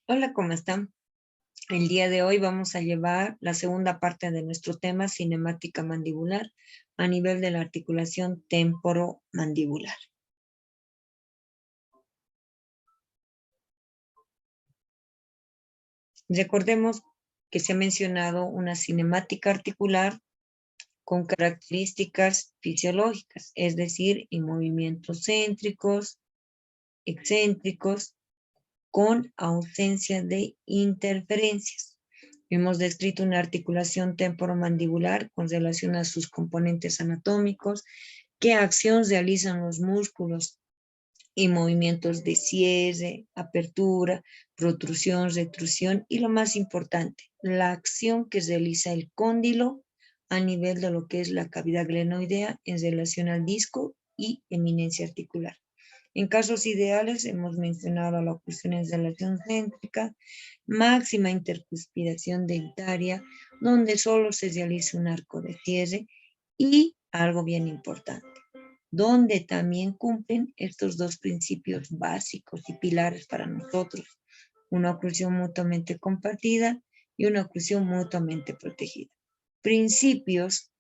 Hola, ¿cómo están? El día de hoy vamos a llevar la segunda parte de nuestro tema cinemática mandibular a nivel de la articulación temporomandibular. Recordemos que se ha mencionado una cinemática articular con características fisiológicas, es decir, en movimientos céntricos, excéntricos, con ausencia de interferencias. Hemos descrito una articulación temporomandibular con relación a sus componentes anatómicos, qué acción realizan los músculos y movimientos de cierre, apertura, protrusión, retrusión y lo más importante, la acción que realiza el cóndilo a nivel de lo que es la cavidad glenoidea en relación al disco y eminencia articular. En casos ideales hemos mencionado la oclusión en relación céntrica, máxima intercuspiración dentaria, donde solo se realiza un arco de cierre y algo bien importante, donde también cumplen estos dos principios básicos y pilares para nosotros, una oclusión mutuamente compartida y una oclusión mutuamente protegida. Principios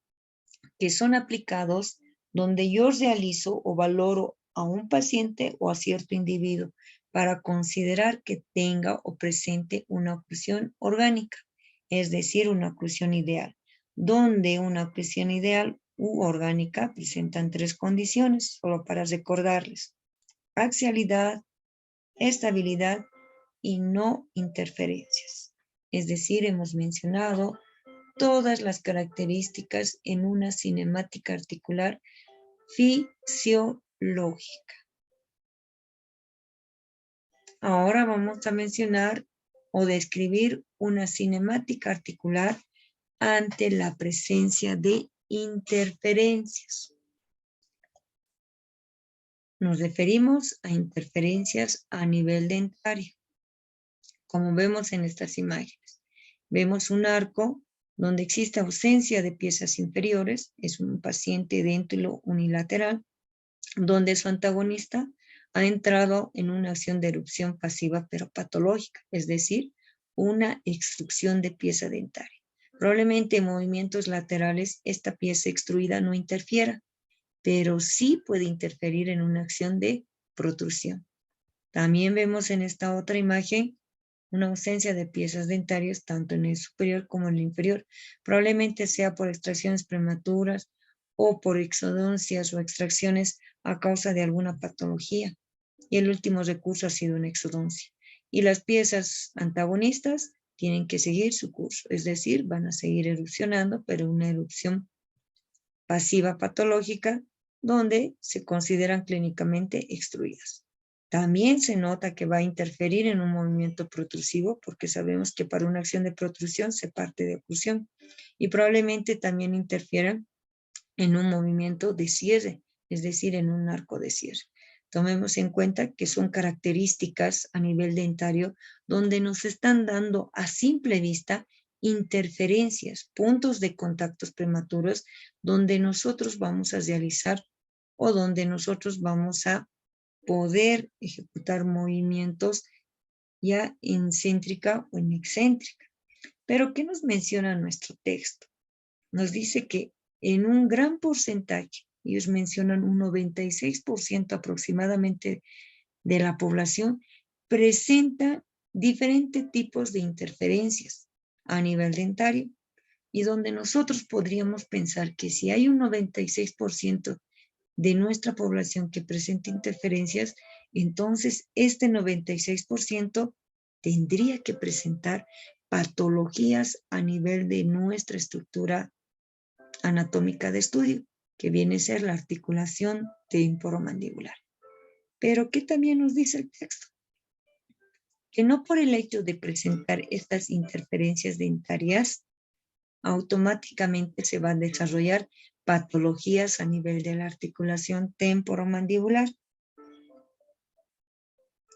que son aplicados donde yo realizo o valoro a un paciente o a cierto individuo para considerar que tenga o presente una oclusión orgánica, es decir, una oclusión ideal, donde una oclusión ideal u orgánica presentan tres condiciones, solo para recordarles: axialidad, estabilidad y no interferencias. Es decir, hemos mencionado todas las características en una cinemática articular fisiológica. Ahora vamos a mencionar o describir una cinemática articular ante la presencia de interferencias. Nos referimos a interferencias a nivel dentario, como vemos en estas imágenes. Vemos un arco donde existe ausencia de piezas inferiores, es un paciente dentilo unilateral, donde su antagonista ha entrado en una acción de erupción pasiva pero patológica, es decir, una extrusión de pieza dentaria. Probablemente en movimientos laterales esta pieza extruida no interfiera, pero sí puede interferir en una acción de protrusión. También vemos en esta otra imagen una ausencia de piezas dentarias tanto en el superior como en el inferior. Probablemente sea por extracciones prematuras o por exodoncias o extracciones a causa de alguna patología. Y el último recurso ha sido una exodoncia. Y las piezas antagonistas tienen que seguir su curso, es decir, van a seguir erupcionando, pero una erupción pasiva patológica donde se consideran clínicamente extruidas. También se nota que va a interferir en un movimiento protrusivo porque sabemos que para una acción de protrusión se parte de oclusión y probablemente también interfieran en un movimiento de cierre, es decir, en un arco de cierre. Tomemos en cuenta que son características a nivel dentario donde nos están dando a simple vista interferencias, puntos de contactos prematuros donde nosotros vamos a realizar o donde nosotros vamos a poder ejecutar movimientos ya en céntrica o en excéntrica. Pero ¿qué nos menciona nuestro texto? Nos dice que en un gran porcentaje, ellos mencionan un 96% aproximadamente de la población, presenta diferentes tipos de interferencias a nivel dentario y donde nosotros podríamos pensar que si hay un 96% de nuestra población que presenta interferencias, entonces este 96% tendría que presentar patologías a nivel de nuestra estructura anatómica de estudio, que viene a ser la articulación temporomandibular. Pero ¿qué también nos dice el texto? Que no por el hecho de presentar estas interferencias dentarias, automáticamente se van a desarrollar patologías a nivel de la articulación temporomandibular.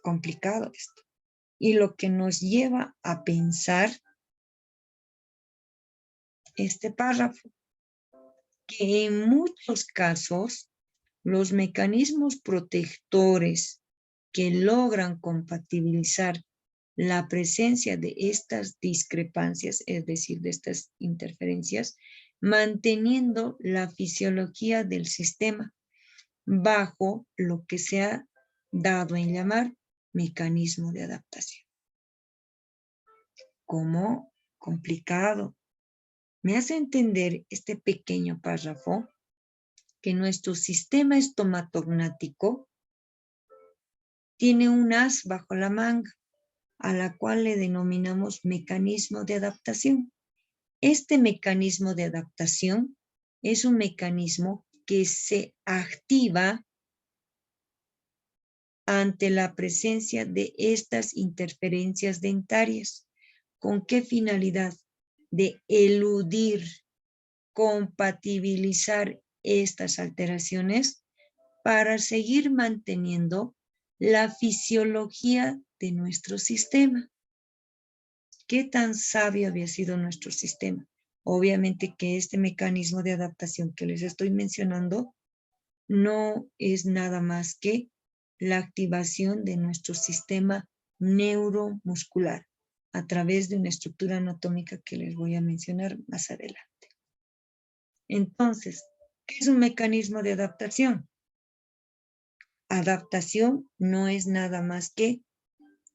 Complicado esto. Y lo que nos lleva a pensar este párrafo, que en muchos casos los mecanismos protectores que logran compatibilizar la presencia de estas discrepancias, es decir, de estas interferencias, manteniendo la fisiología del sistema bajo lo que se ha dado en llamar mecanismo de adaptación. ¿Cómo? Complicado. Me hace entender este pequeño párrafo que nuestro sistema estomatognático tiene un as bajo la manga, a la cual le denominamos mecanismo de adaptación. Este mecanismo de adaptación es un mecanismo que se activa ante la presencia de estas interferencias dentarias. ¿Con qué finalidad? De eludir, compatibilizar estas alteraciones para seguir manteniendo la fisiología de nuestro sistema. ¿Qué tan sabio había sido nuestro sistema? Obviamente que este mecanismo de adaptación que les estoy mencionando no es nada más que la activación de nuestro sistema neuromuscular a través de una estructura anatómica que les voy a mencionar más adelante. Entonces, ¿qué es un mecanismo de adaptación? Adaptación no es nada más que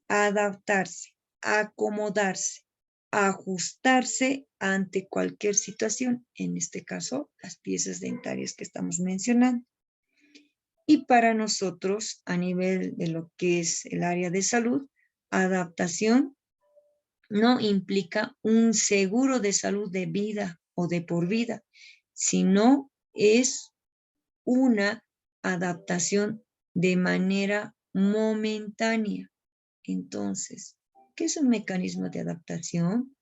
adaptarse, acomodarse, ajustarse ante cualquier situación, en este caso, las piezas dentarias que estamos mencionando. Y para nosotros, a nivel de lo que es el área de salud, adaptación no implica un seguro de salud de vida o de por vida, sino es una adaptación de manera momentánea. Entonces, ¿qué es un mecanismo de adaptación?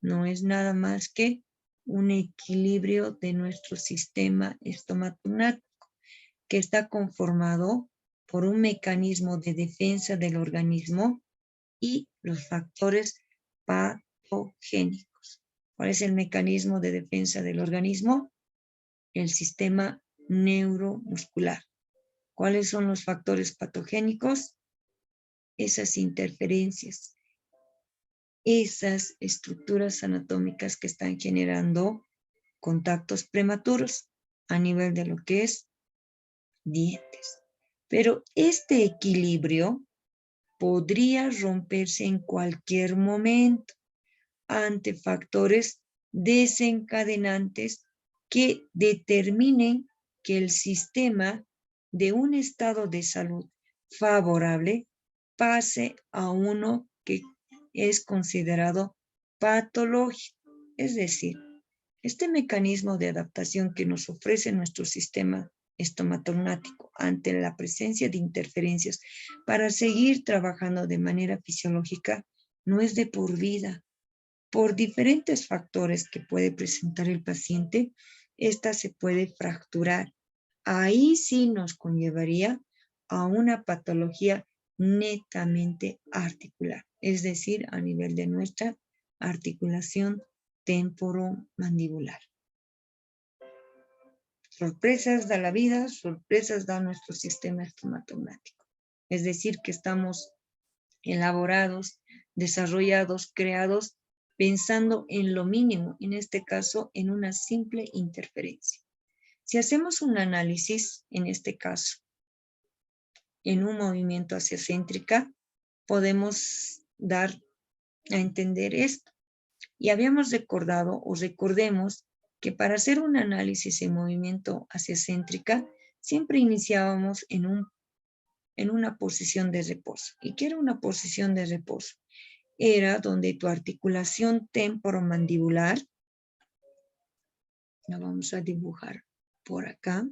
No es nada más que un equilibrio de nuestro sistema estomatognático, que está conformado por un mecanismo de defensa del organismo y los factores patogénicos. ¿Cuál es el mecanismo de defensa del organismo? El sistema neuromuscular. ¿Cuáles son los factores patogénicos? Esas interferencias, esas estructuras anatómicas que están generando contactos prematuros a nivel de lo que es dientes. Pero este equilibrio podría romperse en cualquier momento ante factores desencadenantes que determinen que el sistema de un estado de salud favorable pase a uno que es considerado patológico. Es decir, este mecanismo de adaptación que nos ofrece nuestro sistema estomatognático ante la presencia de interferencias para seguir trabajando de manera fisiológica no es de por vida. Por diferentes factores que puede presentar el paciente, esta se puede fracturar. Ahí sí nos conllevaría a una patología netamente articular, es decir, a nivel de nuestra articulación temporomandibular. Sorpresas da la vida, sorpresas da nuestro sistema estomatognático. Es decir, que estamos elaborados, desarrollados, creados, pensando en lo mínimo, en este caso, en una simple interferencia. Si hacemos un análisis, en este caso, en un movimiento hacia céntrica, podemos dar a entender esto. Y habíamos recordado, o recordemos, que para hacer un análisis en movimiento hacia céntrica, siempre iniciábamos en una posición de reposo. ¿Y qué era una posición de reposo? Era donde tu articulación temporomandibular, la vamos a dibujar por acá,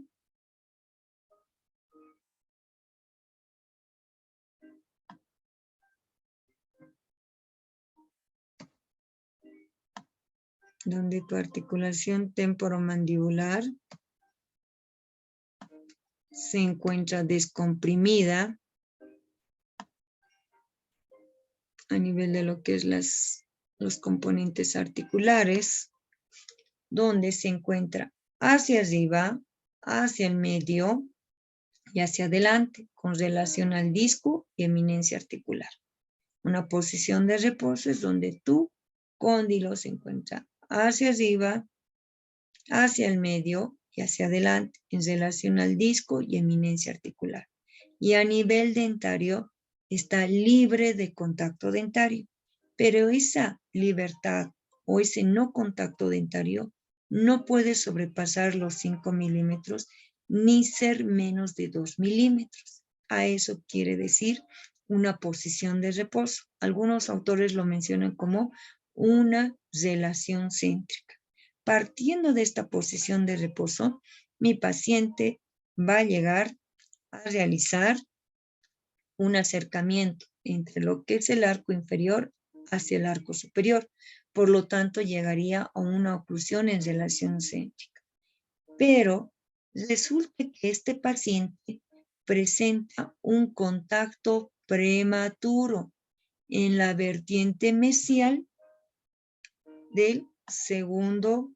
donde tu articulación temporomandibular se encuentra descomprimida a nivel de lo que es los componentes articulares, donde se encuentra hacia arriba, hacia el medio y hacia adelante, con relación al disco y eminencia articular. Una posición de reposo es donde tu cóndilo se encuentra hacia arriba, hacia el medio y hacia adelante en relación al disco y eminencia articular. Y a nivel dentario está libre de contacto dentario, pero esa libertad o ese no contacto dentario no puede sobrepasar los 5 milímetros ni ser menos de 2 milímetros. A eso quiere decir una posición de reposo. Algunos autores lo mencionan como una relación céntrica. Partiendo de esta posición de reposo, mi paciente va a llegar a realizar un acercamiento entre lo que es el arco inferior hacia el arco superior. Por lo tanto, llegaría a una oclusión en relación céntrica. Pero resulta que este paciente presenta un contacto prematuro en la vertiente mesial del segundo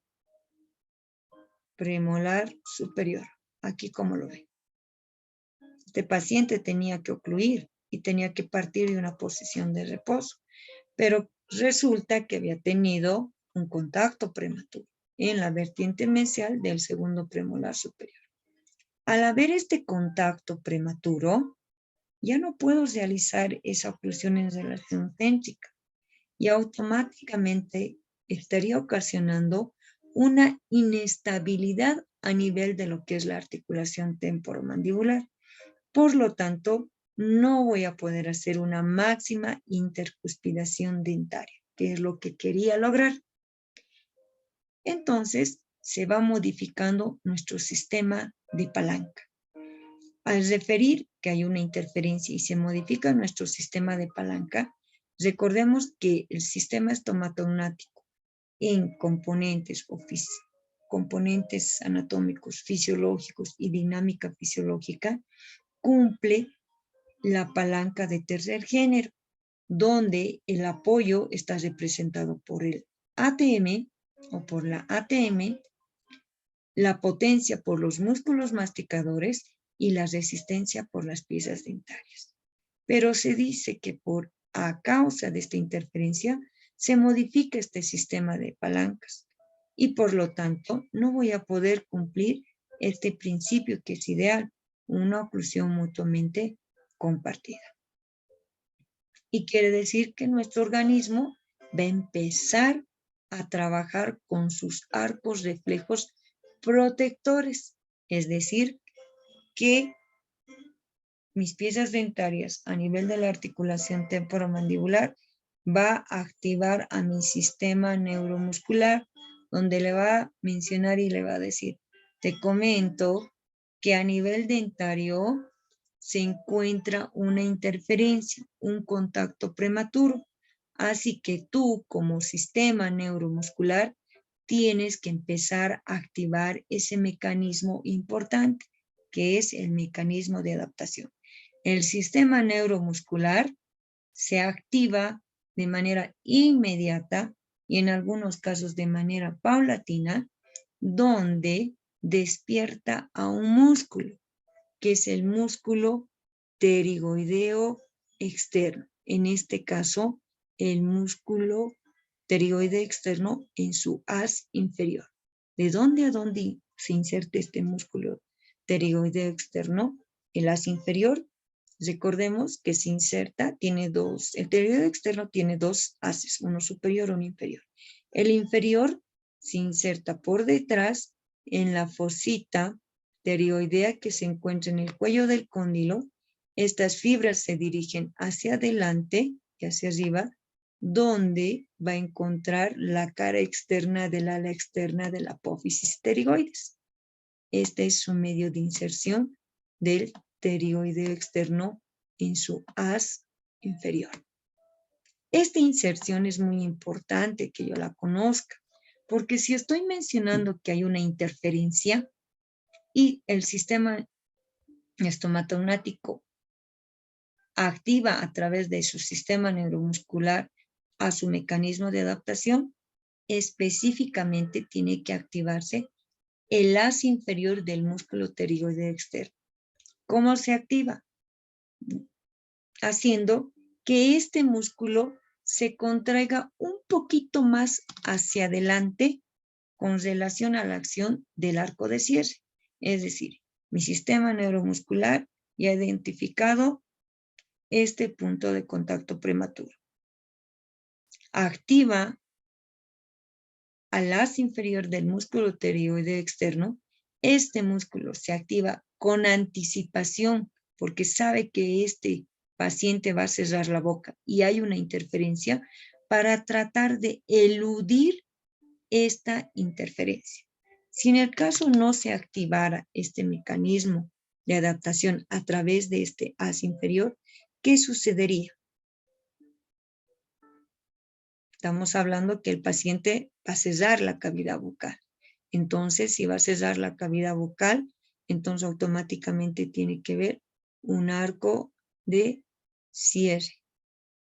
premolar superior. Aquí como lo ven. Este paciente tenía que ocluir y tenía que partir de una posición de reposo, pero resulta que había tenido un contacto prematuro en la vertiente mesial del segundo premolar superior. Al haber este contacto prematuro, ya no puedo realizar esa oclusión en relación céntrica y automáticamente estaría ocasionando una inestabilidad a nivel de lo que es la articulación temporomandibular. Por lo tanto, no voy a poder hacer una máxima intercuspidación dentaria, que es lo que quería lograr. Entonces, se va modificando nuestro sistema de palanca. Al referir que hay una interferencia y se modifica nuestro sistema de palanca, recordemos que el sistema estomatognático en componentes componentes anatómicos, fisiológicos y dinámica fisiológica cumple la palanca de tercer género, donde el apoyo está representado por el ATM o por la ATM, la potencia por los músculos masticadores y la resistencia por las piezas dentarias. Pero se dice que a causa de esta interferencia se modifica este sistema de palancas y por lo tanto no voy a poder cumplir este principio que es ideal, una oclusión mutuamente compartida. Y quiere decir que nuestro organismo va a empezar a trabajar con sus arcos reflejos protectores, es decir, que mis piezas dentarias a nivel de la articulación temporomandibular va a activar a mi sistema neuromuscular, donde le va a mencionar y le va a decir, te comento que a nivel dentario se encuentra una interferencia, un contacto prematuro. Así que tú, como sistema neuromuscular, tienes que empezar a activar ese mecanismo importante, que es el mecanismo de adaptación. El sistema neuromuscular se activa de manera inmediata y en algunos casos de manera paulatina, donde despierta a un músculo, que es el músculo pterigoideo externo. En este caso, el músculo pterigoideo externo en su haz inferior. ¿De dónde a dónde se inserta este músculo pterigoideo externo? El haz inferior, recordemos que se inserta, el pterigoideo externo tiene dos haces, uno superior y uno inferior. El inferior se inserta por detrás en la fosita pterioidea que se encuentra en el cuello del cóndilo. Estas fibras se dirigen hacia adelante y hacia arriba, donde va a encontrar la cara externa del ala externa de la apófisis pterigoides. Este es su medio de inserción del pterioideo externo en su haz inferior. Esta inserción es muy importante que yo la conozca, porque si estoy mencionando que hay una interferencia y el sistema estomatognático activa a través de su sistema neuromuscular a su mecanismo de adaptación, específicamente tiene que activarse el haz inferior del músculo pterigoideo externo. ¿Cómo se activa? Haciendo que este músculo se contraiga un poquito más hacia adelante con relación a la acción del arco de cierre. Es decir, mi sistema neuromuscular ya ha identificado este punto de contacto prematuro. Activa al haz inferior del músculo pterioideo externo. Este músculo se activa con anticipación porque sabe que este paciente va a cerrar la boca y hay una interferencia para tratar de eludir esta interferencia. Si en el caso no se activara este mecanismo de adaptación a través de este haz inferior, ¿qué sucedería? Estamos hablando que el paciente va a cerrar la cavidad bucal. Entonces, si va a cerrar la cavidad bucal, entonces automáticamente tiene que ver un arco de cierre.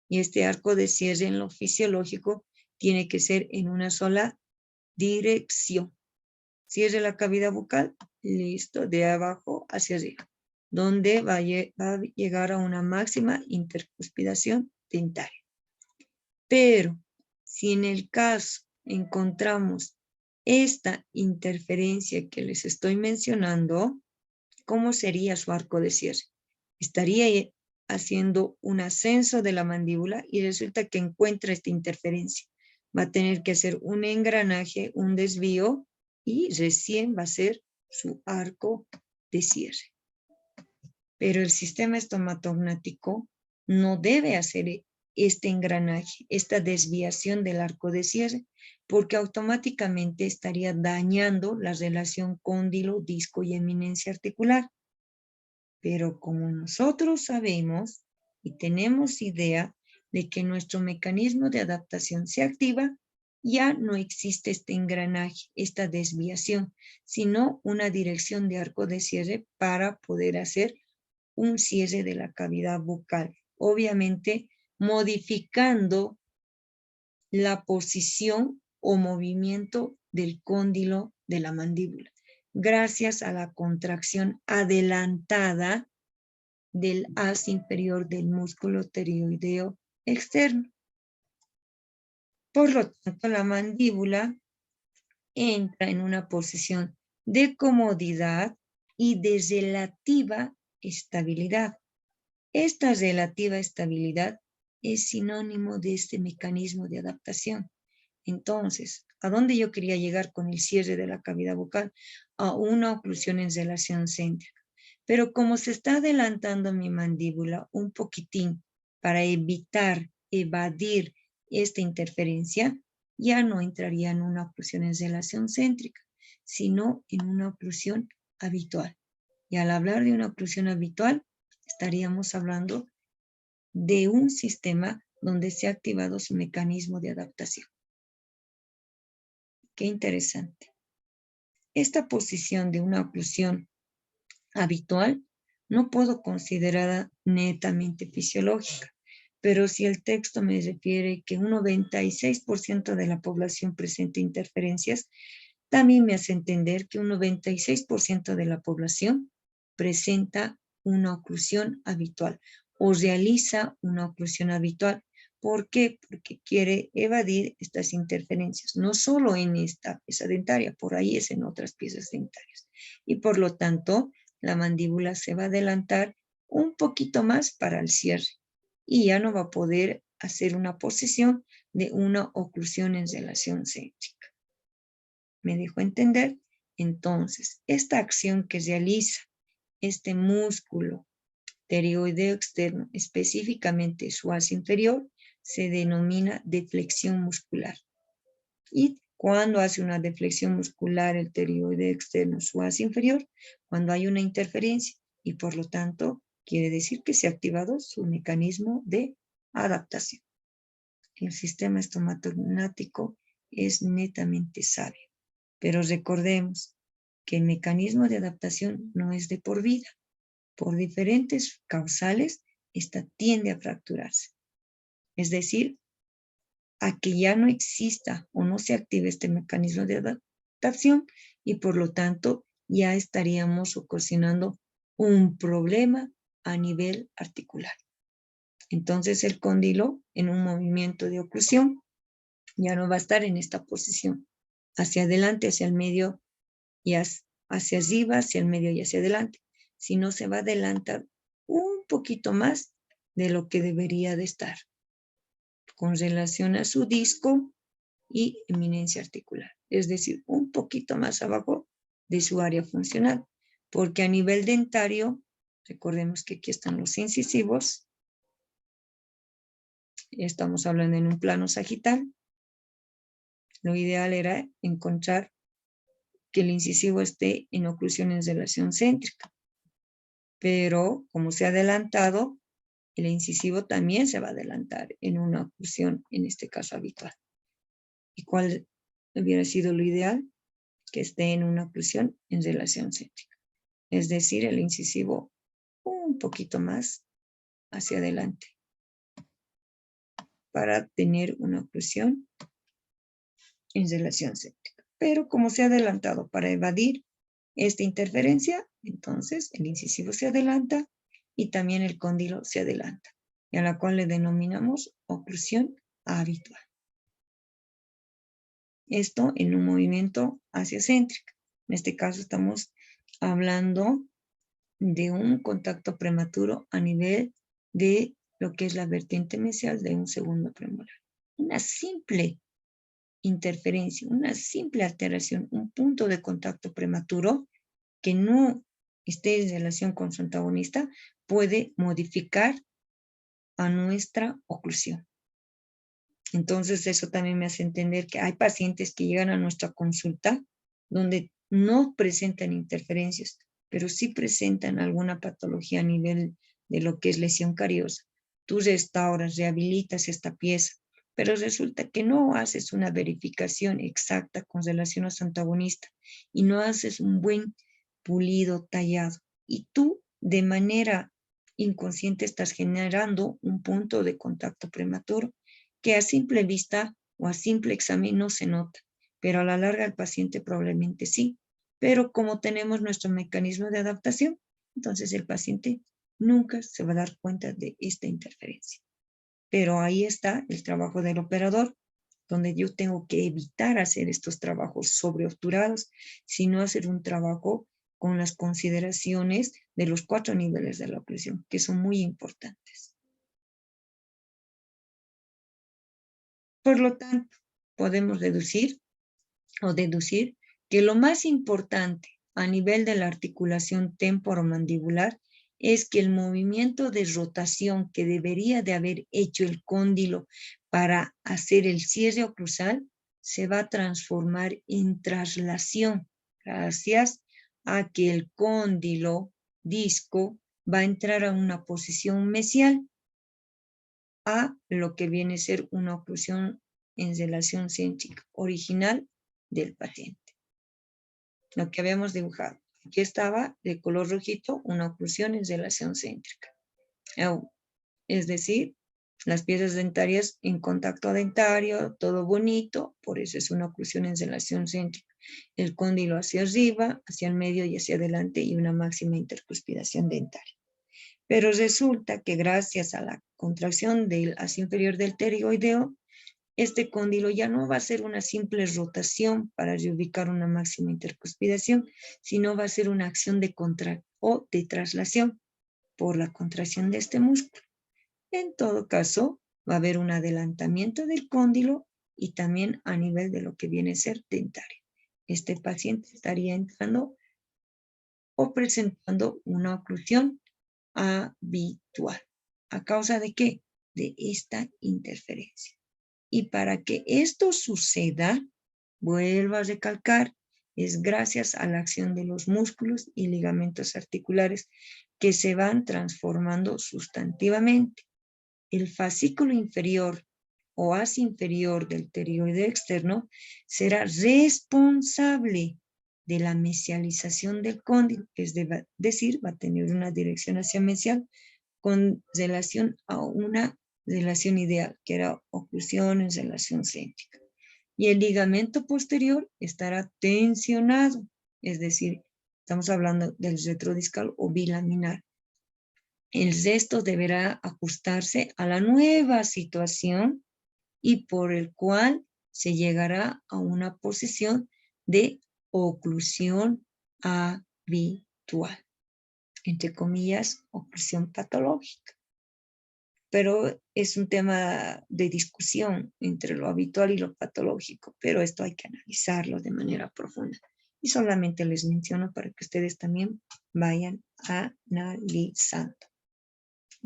Y este arco de cierre en lo fisiológico tiene que ser en una sola dirección. Cierre la cavidad bucal, listo, de abajo hacia arriba, donde va a llegar a una máxima intercuspidación dentaria. Pero si en el caso encontramos esta interferencia que les estoy mencionando, ¿cómo sería su arco de cierre? Estaría haciendo un ascenso de la mandíbula y resulta que encuentra esta interferencia. Va a tener que hacer un engranaje, un desvío y recién va a ser su arco de cierre. Pero el sistema estomatognático no debe hacer este engranaje, esta desviación del arco de cierre, porque automáticamente estaría dañando la relación cóndilo, disco y eminencia articular. Pero como nosotros sabemos y tenemos idea de que nuestro mecanismo de adaptación se activa, ya no existe este engranaje, esta desviación, sino una dirección de arco de cierre para poder hacer un cierre de la cavidad bucal. Obviamente, modificando la posición o movimiento del cóndilo de la mandíbula, gracias a la contracción adelantada del haz inferior del músculo pterioideo externo. Por lo tanto, la mandíbula entra en una posición de comodidad y de relativa estabilidad. Esta relativa estabilidad es sinónimo de este mecanismo de adaptación. Entonces, ¿a dónde yo quería llegar con el cierre de la cavidad bucal? A una oclusión en relación céntrica. Pero como se está adelantando mi mandíbula un poquitín para evadir esta interferencia, ya no entraría en una oclusión en relación céntrica, sino en una oclusión habitual. Y al hablar de una oclusión habitual, estaríamos hablando de un sistema donde se ha activado su mecanismo de adaptación. Qué interesante. Esta posición de una oclusión habitual no puedo considerarla netamente fisiológica, pero si el texto me refiere que un 96% de la población presenta interferencias, también me hace entender que un 96% de la población presenta una oclusión habitual o realiza una oclusión habitual. ¿Por qué? Porque quiere evadir estas interferencias, no solo en esta pieza dentaria, por ahí es en otras piezas dentarias. Y por lo tanto, la mandíbula se va a adelantar un poquito más para el cierre y ya no va a poder hacer una posición de una oclusión en relación céntrica. ¿Me dejó entender? Entonces, esta acción que realiza este músculo pterioideo externo, específicamente su haz inferior, se denomina deflexión muscular. Y cuando hace una deflexión muscular el pterioideo externo, su haz inferior, cuando hay una interferencia y por lo tanto quiere decir que se ha activado su mecanismo de adaptación. El sistema estomatognático es netamente sabio, pero recordemos que el mecanismo de adaptación no es de por vida. Por diferentes causales, esta tiende a fracturarse. Es decir, a que ya no exista o no se active este mecanismo de adaptación y por lo tanto ya estaríamos ocasionando un problema a nivel articular. Entonces el cóndilo en un movimiento de oclusión ya no va a estar en esta posición, hacia adelante, hacia el medio y hacia arriba, hacia el medio y hacia adelante, sino se va a adelantar un poquito más de lo que debería de estar con relación a su disco y eminencia articular, es decir, un poquito más abajo de su área funcional, porque a nivel dentario, recordemos que aquí están los incisivos, estamos hablando en un plano sagital, lo ideal era encontrar que el incisivo esté en oclusión en relación céntrica, pero como se ha adelantado, el incisivo también se va a adelantar en una oclusión, en este caso habitual. ¿Y cuál hubiera sido lo ideal? Que esté en una oclusión en relación céntrica. Es decir, el incisivo un poquito más hacia adelante para tener una oclusión en relación céntrica. Pero como se ha adelantado para evadir esta interferencia, entonces el incisivo se adelanta y también el cóndilo se adelanta, y a la cual le denominamos oclusión habitual. Esto en un movimiento hacia céntrica. En este caso estamos hablando de un contacto prematuro a nivel de lo que es la vertiente mesial de un segundo premolar. Una simple interferencia, una simple alteración, un punto de contacto prematuro que no esté en relación con su antagonista puede modificar a nuestra oclusión. Entonces eso también me hace entender que hay pacientes que llegan a nuestra consulta donde no presentan interferencias, pero sí presentan alguna patología a nivel de lo que es lesión cariosa. Tú restauras, rehabilitas esta pieza, pero resulta que no haces una verificación exacta con relación a su antagonista y no haces un buen pulido, tallado. Y tú de manera inconsciente estás generando un punto de contacto prematuro que a simple vista o a simple examen no se nota, pero a la larga el paciente probablemente sí. Pero como tenemos nuestro mecanismo de adaptación, entonces el paciente nunca se va a dar cuenta de esta interferencia. Pero ahí está el trabajo del operador, donde yo tengo que evitar hacer estos trabajos sobreobturados, sino hacer un trabajo con las consideraciones de los 4 niveles de la oclusión, que son muy importantes. Por lo tanto, podemos deducir que lo más importante a nivel de la articulación temporomandibular es que el movimiento de rotación que debería de haber hecho el cóndilo para hacer el cierre oclusal se va a transformar en traslación, gracias a que el cóndilo disco va a entrar a una posición mesial a lo que viene a ser una oclusión en relación céntrica original del paciente. Lo que habíamos dibujado. Aquí estaba de color rojito una oclusión en relación céntrica. Es decir, las piezas dentarias en contacto dentario, todo bonito, por eso es una oclusión en relación céntrica. El cóndilo hacia arriba, hacia el medio y hacia adelante y una máxima intercuspidación dentaria. Pero resulta que gracias a la contracción del hacia inferior del pterigoideo, este cóndilo ya no va a ser una simple rotación para reubicar una máxima intercuspidación, sino va a ser una acción de o de traslación por la contracción de este músculo. En todo caso, va a haber un adelantamiento del cóndilo y también a nivel de lo que viene a ser dentario. Este paciente estaría entrando o presentando una oclusión habitual. ¿A causa de qué? De esta interferencia. Y para que esto suceda, vuelvo a recalcar, es gracias a la acción de los músculos y ligamentos articulares que se van transformando sustantivamente. El fascículo inferior o haz inferior del pterigoideo externo será responsable de la mesialización del cóndilo, es decir, va a tener una dirección hacia mesial con relación a una relación ideal, que era oclusión en relación céntrica. Y el ligamento posterior estará tensionado, es decir, estamos hablando del retrodiscal o bilaminar. El resto deberá ajustarse a la nueva situación y por el cual se llegará a una posición de oclusión habitual, entre comillas, oclusión patológica. Pero es un tema de discusión entre lo habitual y lo patológico, pero esto hay que analizarlo de manera profunda. Y solamente les menciono para que ustedes también vayan analizando.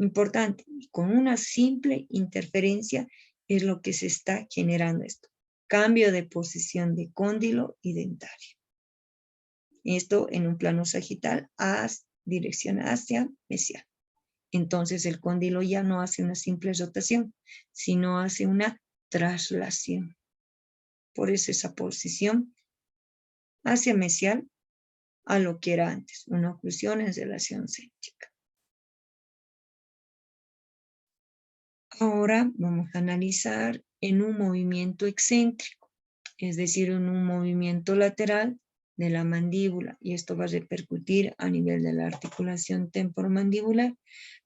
Importante, con una simple interferencia es lo que se está generando esto. Cambio de posición de cóndilo y dentario. Esto en un plano sagital, dirección hacia mesial. Entonces el cóndilo ya no hace una simple rotación, sino hace una traslación. Por eso esa posición hacia mesial a lo que era antes, una oclusión en relación céntrica. Ahora vamos a analizar en un movimiento excéntrico, es decir, en un movimiento lateral de la mandíbula, y esto va a repercutir a nivel de la articulación temporomandibular.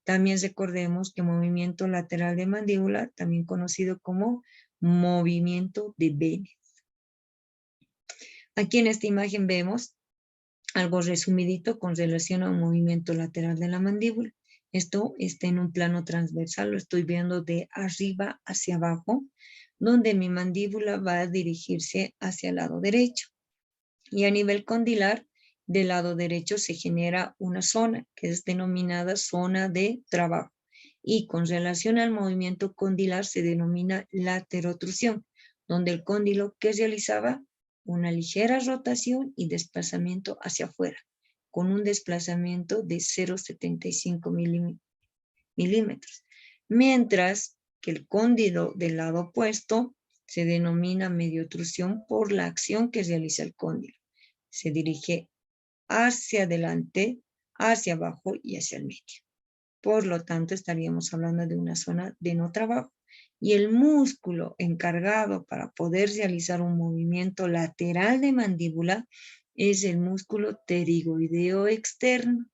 También recordemos que movimiento lateral de mandíbula, también conocido como movimiento de Bennett. Aquí en esta imagen vemos algo resumidito con relación a un movimiento lateral de la mandíbula. Esto está en un plano transversal, lo estoy viendo de arriba hacia abajo, donde mi mandíbula va a dirigirse hacia el lado derecho. Y a nivel condilar, del lado derecho se genera una zona que es denominada zona de trabajo. Y con relación al movimiento condilar se denomina laterotrusión, donde el cóndilo que realizaba una ligera rotación y desplazamiento hacia afuera, con un desplazamiento de 0,75 milímetros. Mientras que el cóndilo del lado opuesto se denomina mediotrusión por la acción que realiza el cóndilo. Se dirige hacia adelante, hacia abajo y hacia el medio. Por lo tanto, estaríamos hablando de una zona de no trabajo. Y el músculo encargado para poder realizar un movimiento lateral de mandíbula es el músculo pterigoideo externo,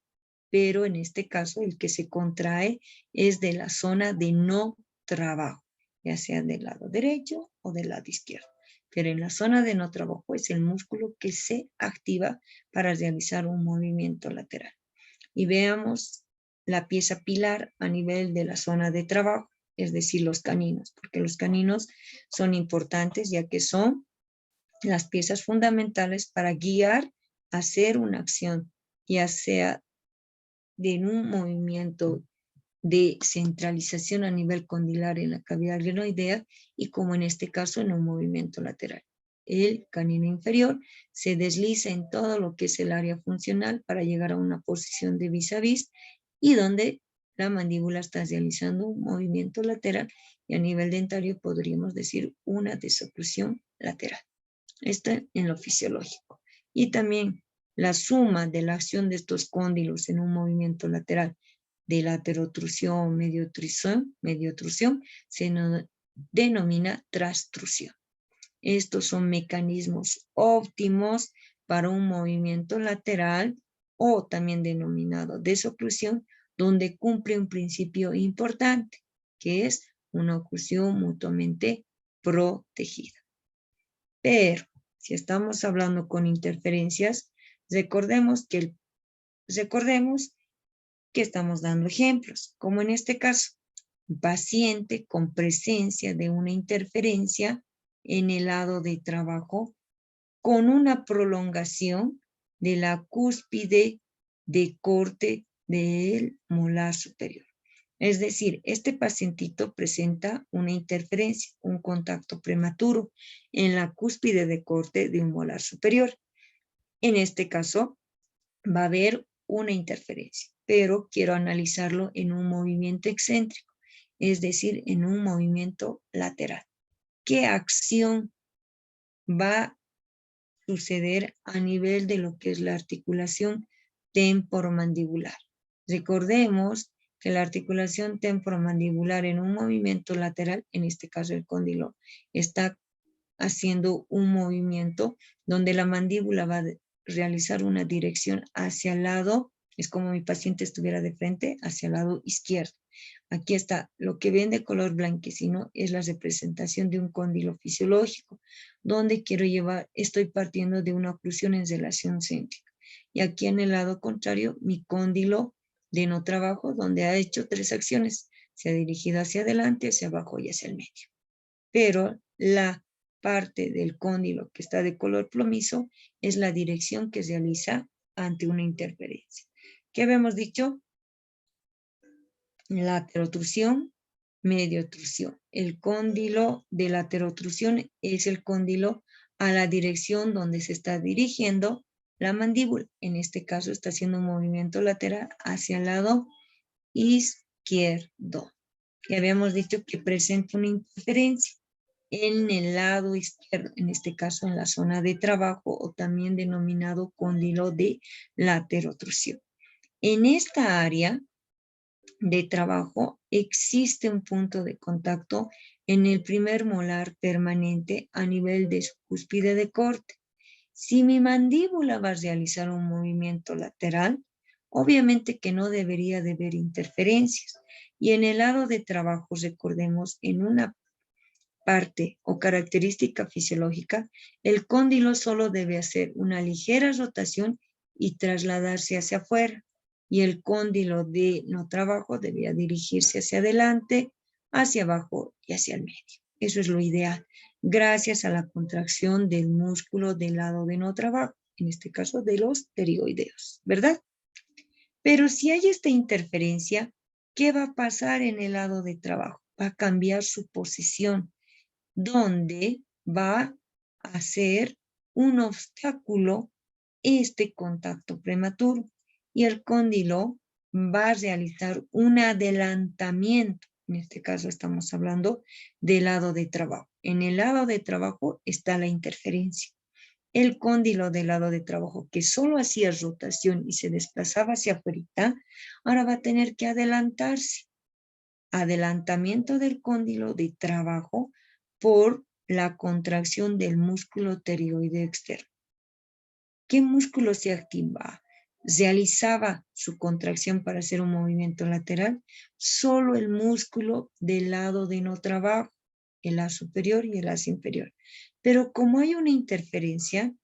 pero en este caso el que se contrae es de la zona de no trabajo, ya sea del lado derecho o del lado izquierdo. Pero en la zona de no trabajo es el músculo que se activa para realizar un movimiento lateral. Y veamos la pieza pilar a nivel de la zona de trabajo, es decir, los caninos, porque los caninos son importantes ya que son las piezas fundamentales para guiar, hacer una acción, ya sea de un movimiento de centralización a nivel condilar en la cavidad glenoidea y como en este caso en un movimiento lateral. El canino inferior se desliza en todo lo que es el área funcional para llegar a una posición de vis a vis y donde la mandíbula está realizando un movimiento lateral y a nivel dentario podríamos decir una desoclusión lateral. Esto en lo fisiológico. Y también la suma de la acción de estos cóndilos en un movimiento lateral de laterotrusión, mediotrusión, se denomina trastrusión. Estos son mecanismos óptimos para un movimiento lateral o también denominado desoclusión, donde cumple un principio importante, que es una oclusión mutuamente protegida. Pero si estamos hablando con interferencias, recordemos que estamos dando ejemplos, como en este caso, un paciente con presencia de una interferencia en el lado de trabajo con una prolongación de la cúspide de corte del molar superior. Es decir, este pacientito presenta una interferencia, un contacto prematuro en la cúspide de corte de un molar superior. En este caso, va a haber una interferencia, pero quiero analizarlo en un movimiento excéntrico, es decir, en un movimiento lateral. ¿Qué acción va a suceder a nivel de lo que es la articulación temporomandibular? Recordemos que la articulación temporomandibular en un movimiento lateral, en este caso el cóndilo, está haciendo un movimiento donde la mandíbula va a realizar una dirección hacia el lado Es como mi paciente estuviera de frente hacia el lado izquierdo. Aquí está, lo que ven de color blanquecino es la representación de un cóndilo fisiológico, donde quiero llevar, estoy partiendo de una oclusión en relación céntrica. Y aquí en el lado contrario, mi cóndilo de no trabajo, donde ha hecho 3 acciones. Se ha dirigido hacia adelante, hacia abajo y hacia el medio. Pero la parte del cóndilo que está de color plomizo es la dirección que realiza ante una interferencia. ¿Qué habíamos dicho? Laterotrusión, mediotrusión. El cóndilo de laterotrusión es el cóndilo a la dirección donde se está dirigiendo la mandíbula. En este caso está haciendo un movimiento lateral hacia el lado izquierdo. Y habíamos dicho que presenta una interferencia en el lado izquierdo, en este caso en la zona de trabajo o también denominado cóndilo de laterotrusión. En esta área de trabajo existe un punto de contacto en el primer molar permanente a nivel de su cúspide de corte. Si mi mandíbula va a realizar un movimiento lateral, obviamente que no debería de haber interferencias. Y en el lado de trabajo, recordemos, en una parte o característica fisiológica, el cóndilo solo debe hacer una ligera rotación y trasladarse hacia afuera. Y el cóndilo de no trabajo debía dirigirse hacia adelante, hacia abajo y hacia el medio. Eso es lo ideal, gracias a la contracción del músculo del lado de no trabajo, en este caso de los pterigoideos, ¿verdad? Pero si hay esta interferencia, ¿qué va a pasar en el lado de trabajo? Va a cambiar su posición, donde va a ser un obstáculo este contacto prematuro y el cóndilo va a realizar un adelantamiento. En este caso estamos hablando del lado de trabajo. En el lado de trabajo está la interferencia. El cóndilo del lado de trabajo, que solo hacía rotación y se desplazaba hacia afuera, ahora va a tener que adelantarse. Adelantamiento del cóndilo de trabajo por la contracción del músculo pterigoideo externo. ¿Qué músculo se activaba? Realizaba su contracción para hacer un movimiento lateral, solo el músculo del lado de no trabajo, el A superior y el A inferior. Pero como hay una interferencia,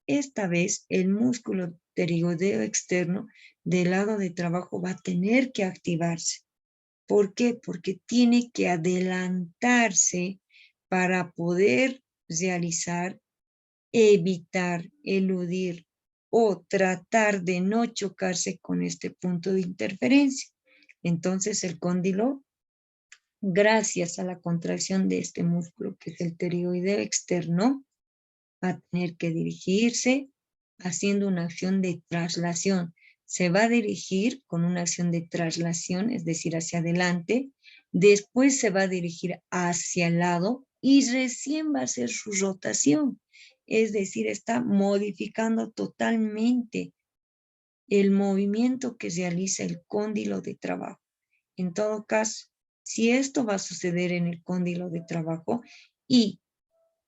esta vez el músculo pterigoideo externo del lado de trabajo va a tener que activarse. ¿Por qué? Porque tiene que adelantarse para poder realizar, evitar, eludir o tratar de no chocarse con este punto de interferencia. Entonces el cóndilo, gracias a la contracción de este músculo que es el pterigoideo externo, va a tener que dirigirse haciendo una acción de traslación. Se va a dirigir con una acción de traslación, es decir, hacia adelante. Después se va a dirigir hacia el lado y recién va a hacer su rotación. Es decir, está modificando totalmente el movimiento que realiza el cóndilo de trabajo. En todo caso, si esto va a suceder en el cóndilo de trabajo y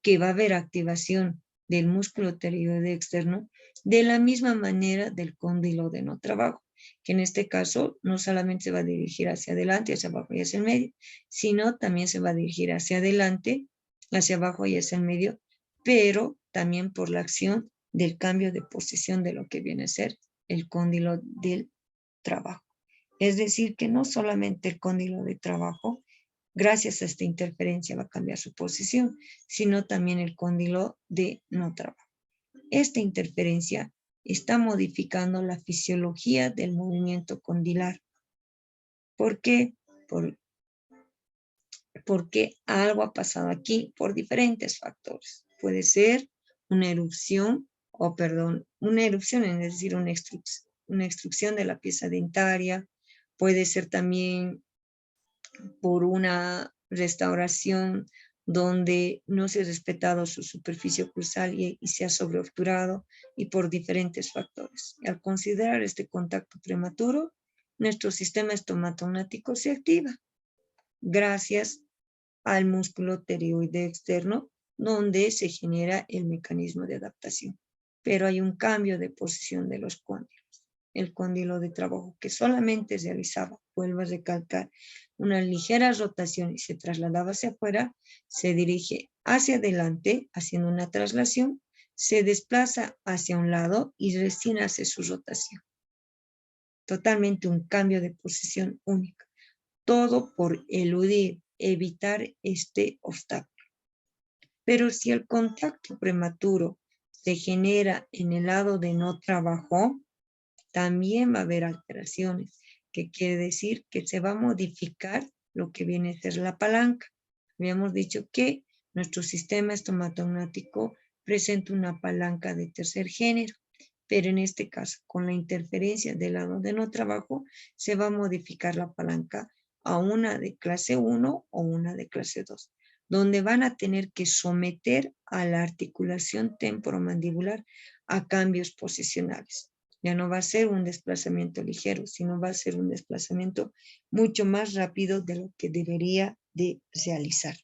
que va a haber activación del músculo pterigoideo externo, de la misma manera del cóndilo de no trabajo, que en este caso no solamente se va a dirigir hacia adelante, hacia abajo y hacia el medio, sino también se va a dirigir hacia adelante, hacia abajo y hacia el medio, pero también por la acción del cambio de posición de lo que viene a ser el cóndilo del trabajo. Es decir, que no solamente el cóndilo de trabajo, gracias a esta interferencia va a cambiar su posición, sino también el cóndilo de no trabajo. Esta interferencia está modificando la fisiología del movimiento condilar. ¿Por qué? Porque algo ha pasado aquí por diferentes factores. Puede ser una erupción, una erupción, es decir, una extrusión de la pieza dentaria. Puede ser también por una restauración donde no se ha respetado su superficie oclusal y se ha sobreobturado y por diferentes factores. Al considerar este contacto prematuro, nuestro sistema estomatognático se activa gracias al músculo pterigoideo externo donde se genera el mecanismo de adaptación. Pero hay un cambio de posición de los cóndilos. el cóndilo de trabajo que solamente realizaba, vuelvo a recalcar, una ligera rotación y se trasladaba hacia afuera, se dirige hacia adelante haciendo una traslación, se desplaza hacia un lado y recién hace su rotación. Totalmente un cambio de posición única. Todo por eludir, evitar este obstáculo. Pero si el contacto prematuro se genera en el lado de no trabajo, también va a haber alteraciones, que quiere decir que se va a modificar lo que viene a ser la palanca. Habíamos dicho que nuestro sistema estomatognático presenta una palanca de tercer género, pero en este caso, con la interferencia del lado de no trabajo, se va a modificar la palanca a una de clase 1 o una de clase 2, donde van a tener que someter a la articulación temporomandibular a cambios posicionales. Ya no va a ser un desplazamiento ligero, sino va a ser un desplazamiento mucho más rápido de lo que debería de realizar.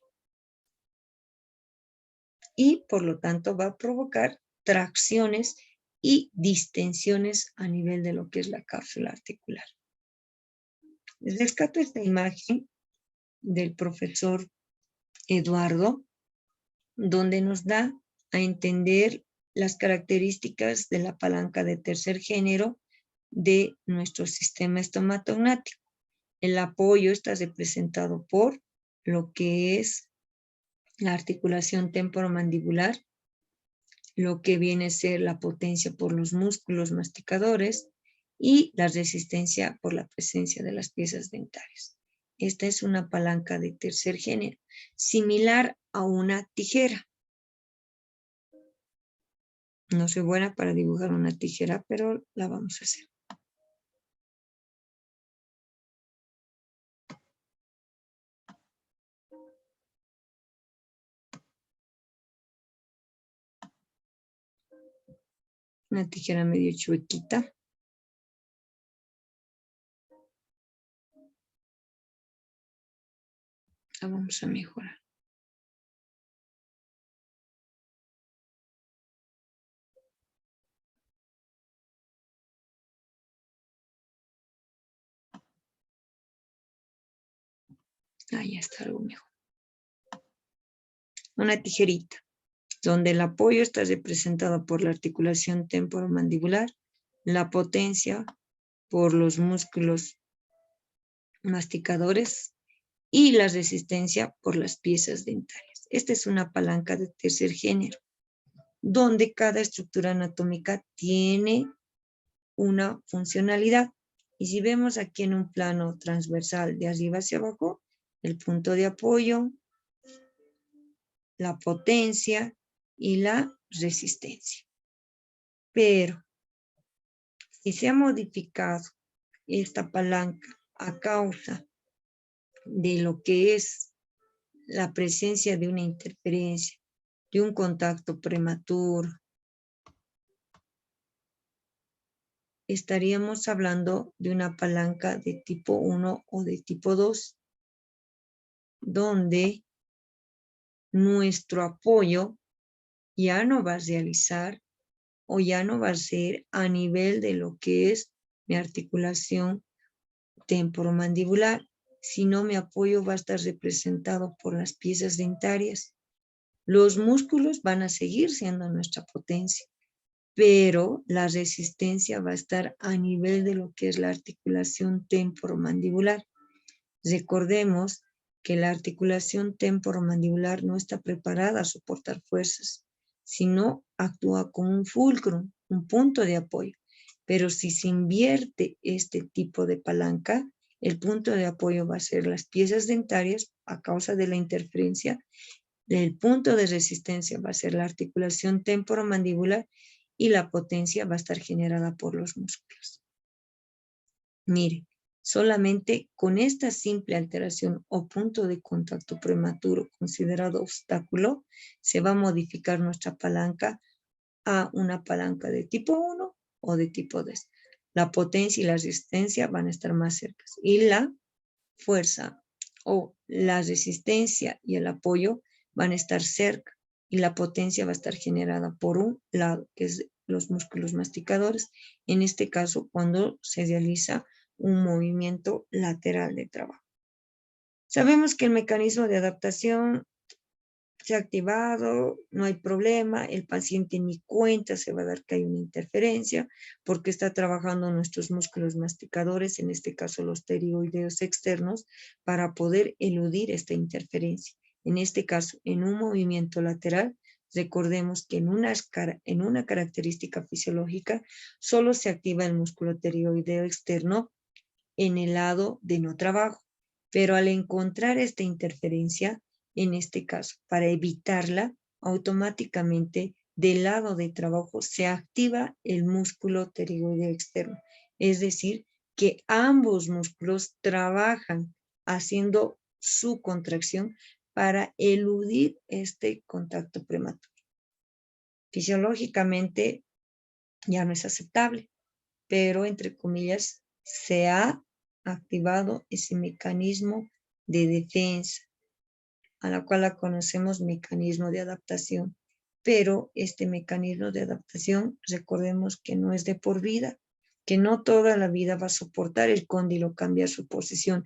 Y por lo tanto va a provocar tracciones y distensiones a nivel de lo que es la cápsula articular. Les rescato esta imagen del profesor Eduardo, donde nos da a entender las características de la palanca de tercer género de nuestro sistema estomatognático. El apoyo está representado por lo que es la articulación temporomandibular, lo que viene a ser la potencia por los músculos masticadores y la resistencia por la presencia de las piezas dentarias. Esta es una palanca de tercer género, similar a una tijera. No soy buena para dibujar una tijera, pero la vamos a hacer. Una tijera medio chuequita. La vamos a mejorar. Ahí está algo mejor. Una tijerita, donde el apoyo está representado por la articulación temporomandibular, la potencia por los músculos masticadores y la resistencia por las piezas dentarias. Esta es una palanca de tercer género, donde cada estructura anatómica tiene una funcionalidad. Y si vemos aquí en un plano transversal de arriba hacia abajo, el punto de apoyo, la potencia y la resistencia. Pero si se ha modificado esta palanca a causa de lo que es la presencia de una interferencia, de un contacto prematuro, estaríamos hablando de una palanca de tipo 1 o de tipo 2, donde nuestro apoyo ya no va a realizar o ya no va a ser a nivel de lo que es mi articulación temporomandibular, sino mi apoyo va a estar representado por las piezas dentarias. Los músculos van a seguir siendo nuestra potencia, pero la resistencia va a estar a nivel de lo que es la articulación temporomandibular. Recordemos que la articulación temporomandibular no está preparada a soportar fuerzas, sino actúa como un fulcrum, un punto de apoyo. Pero si se invierte este tipo de palanca, el punto de apoyo va a ser las piezas dentarias a causa de la interferencia. El punto de resistencia va a ser la articulación temporomandibular y la potencia va a estar generada por los músculos. Mire, solamente con esta simple alteración o punto de contacto prematuro considerado obstáculo, se va a modificar nuestra palanca a una palanca de tipo 1 o de tipo 2. La potencia y la resistencia van a estar más cerca y la fuerza o la resistencia y el apoyo van a estar cerca y la potencia va a estar generada por un lado, que es los músculos masticadores, en este caso cuando se realiza un movimiento lateral de trabajo. Sabemos que el mecanismo de adaptación se ha activado, no hay problema, el paciente ni cuenta se va a dar que hay una interferencia porque está trabajando nuestros músculos masticadores, en este caso los pterioideos externos, para poder eludir esta interferencia. En este caso, en un movimiento lateral, recordemos que en una característica fisiológica solo se activa el músculo pterioideo externo en el lado de no trabajo, pero al encontrar esta interferencia, en este caso, para evitarla, automáticamente del lado de trabajo se activa el músculo pterioideo externo. Es decir, que ambos músculos trabajan haciendo su contracción para eludir este contacto prematuro. Fisiológicamente ya no es aceptable, pero entre comillas se ha activado ese mecanismo de defensa, a la cual la conocemos mecanismo de adaptación. Pero este mecanismo de adaptación, recordemos que no es de por vida, que no toda la vida va a soportar el cóndilo cambiar su posición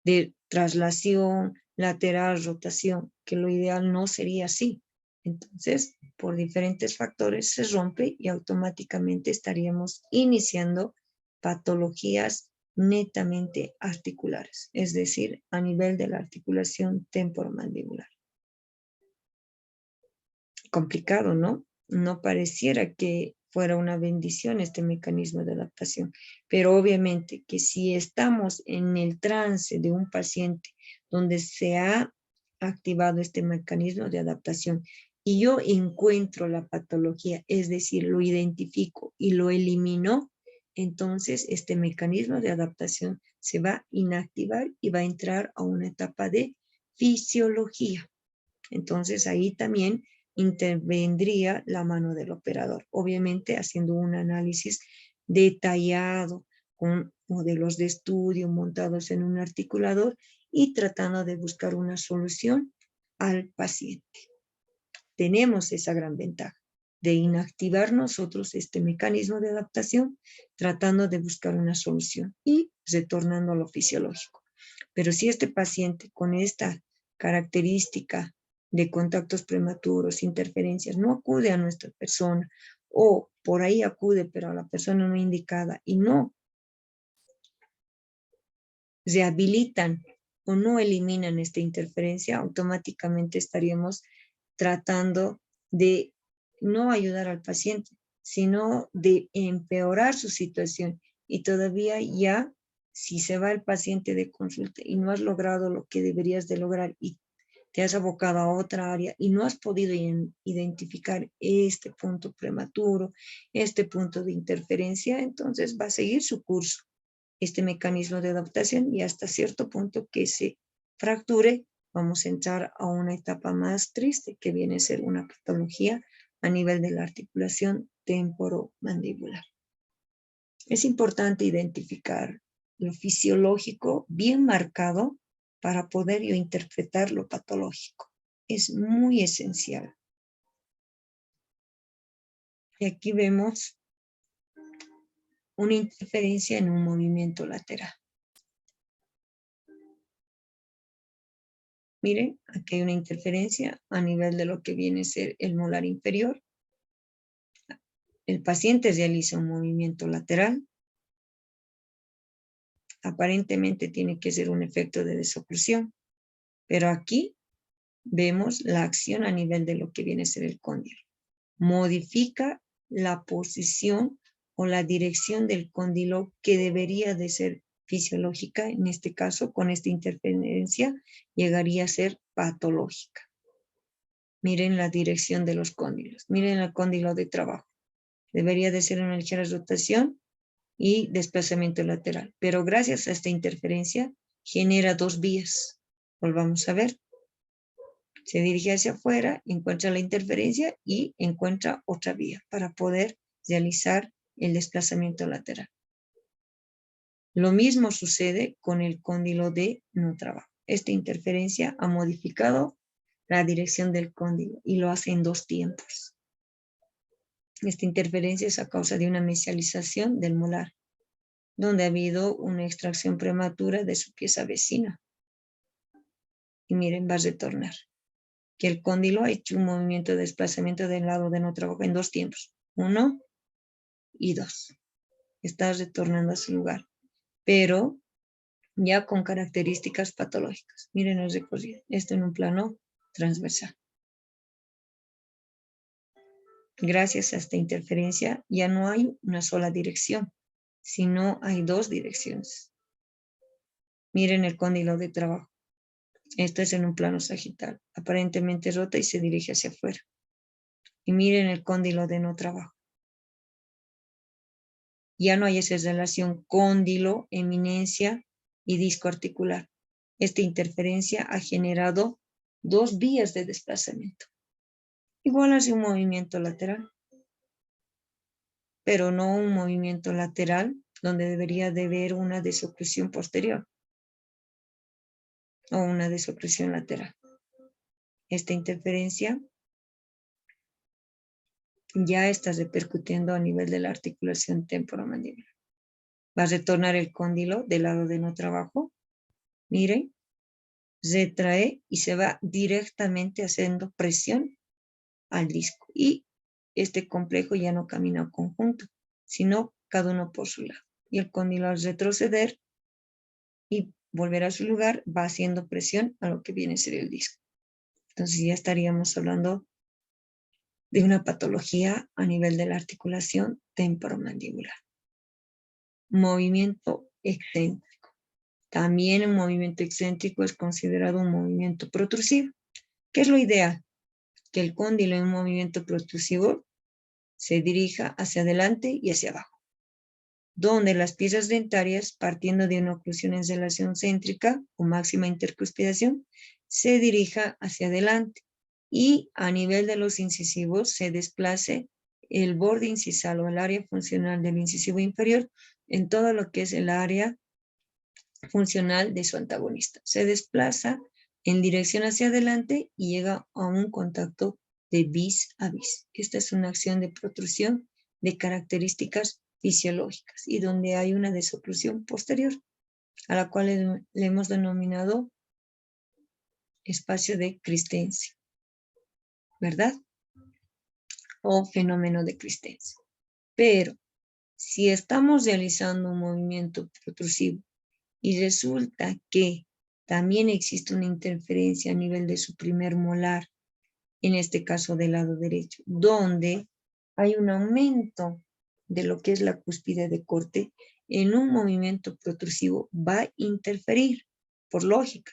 de traslación, lateral, rotación, que lo ideal no sería así. Entonces, por diferentes factores se rompe y automáticamente estaríamos iniciando patologías netamente articulares, es decir, a nivel de la articulación temporomandibular. Complicado, ¿no? No pareciera que fuera una bendición este mecanismo de adaptación, pero obviamente que si estamos en el trance de un paciente donde se ha activado este mecanismo de adaptación y yo encuentro la patología, es decir, lo identifico y lo elimino, entonces este mecanismo de adaptación se va a inactivar y va a entrar a una etapa de fisiología. Entonces ahí también intervendría la mano del operador, obviamente haciendo un análisis detallado con modelos de estudio montados en un articulador y tratando de buscar una solución al paciente. Tenemos esa gran ventaja de inactivar nosotros este mecanismo de adaptación, tratando de buscar una solución y retornando a lo fisiológico. Pero si este paciente con esta característica de contactos prematuros, interferencias, no acude a nuestra persona o por ahí acude, pero a la persona no indicada y no rehabilitan o no eliminan esta interferencia, automáticamente estaríamos tratando de no ayudar al paciente, sino de empeorar su situación. Y todavía ya, si se va el paciente de consulta y no has logrado lo que deberías de lograr y te has abocado a otra área y no has podido identificar este punto prematuro, este punto de interferencia, entonces va a seguir su curso este mecanismo de adaptación y hasta cierto punto que se fracture, vamos a entrar a una etapa más triste que viene a ser una patología a nivel de la articulación temporomandibular. Es importante identificar lo fisiológico bien marcado para poder yo interpretar lo patológico. Es muy esencial. Y aquí vemos una interferencia en un movimiento lateral. Miren, aquí hay una interferencia a nivel de lo que viene a ser el molar inferior. El paciente realiza un movimiento lateral. Aparentemente tiene que ser un efecto de desoclusión, pero aquí vemos la acción a nivel de lo que viene a ser el cóndilo. Modifica la posición o la dirección del cóndilo que debería de ser fisiológica, en este caso con esta interferencia llegaría a ser patológica. Miren la dirección de los cóndilos, miren el cóndilo de trabajo. Debería de ser una ligera rotación y desplazamiento lateral, pero gracias a esta interferencia genera dos vías. Volvamos a ver. Se dirige hacia afuera, encuentra la interferencia y encuentra otra vía para poder realizar el desplazamiento lateral. Lo mismo sucede con el cóndilo de no trabajo. Esta interferencia ha modificado la dirección del cóndilo y lo hace en dos tiempos. Esta interferencia es a causa de una mesialización del molar, donde ha habido una extracción prematura de su pieza vecina. Y miren, va a retornar. Que el cóndilo ha hecho un movimiento de desplazamiento del lado de no trabajo en 2 tiempos. 1 y 2. Está retornando a su lugar, pero ya con características patológicas. Miren el recorrido. Esto en un plano transversal. Gracias a esta interferencia ya no hay una sola dirección, sino hay 2 direcciones. Miren el cóndilo de trabajo. Esto es en un plano sagital. Aparentemente rota y se dirige hacia afuera. Y miren el cóndilo de no trabajo. Ya no hay esa relación cóndilo, eminencia y disco articular. Esta interferencia ha generado 2 vías de desplazamiento. Igual hace un movimiento lateral, pero no un movimiento lateral donde debería de haber una desoclusión posterior o una desoclusión lateral. Esta interferencia ya está repercutiendo a nivel de la articulación temporomandibular. Va a retornar el cóndilo del lado de no trabajo. Miren, retrae y se va directamente haciendo presión al disco. Y este complejo ya no camina conjunto, sino cada uno por su lado. Y el cóndilo al retroceder y volver a su lugar va haciendo presión a lo que viene a ser el disco. Entonces ya estaríamos hablando de una patología a nivel de la articulación temporomandibular. Movimiento excéntrico. También un movimiento excéntrico es considerado un movimiento protrusivo. ¿Qué es lo ideal? Que el cóndilo en un movimiento protrusivo se dirija hacia adelante y hacia abajo, donde las piezas dentarias, partiendo de una oclusión en relación céntrica o máxima intercuspidación, se dirija hacia adelante y a nivel de los incisivos se desplace el borde incisal o el área funcional del incisivo inferior en todo lo que es el área funcional de su antagonista. Se desplaza en dirección hacia adelante y llega a un contacto de vis a vis. Esta es una acción de protrusión de características fisiológicas y donde hay una desoclusión posterior, a la cual le hemos denominado espacio de Christensen, ¿verdad? O fenómeno de Christensen. Pero si estamos realizando un movimiento protrusivo y resulta que también existe una interferencia a nivel de su primer molar, en este caso del lado derecho, donde hay un aumento de lo que es la cúspide de corte, en un movimiento protrusivo va a interferir, por lógica,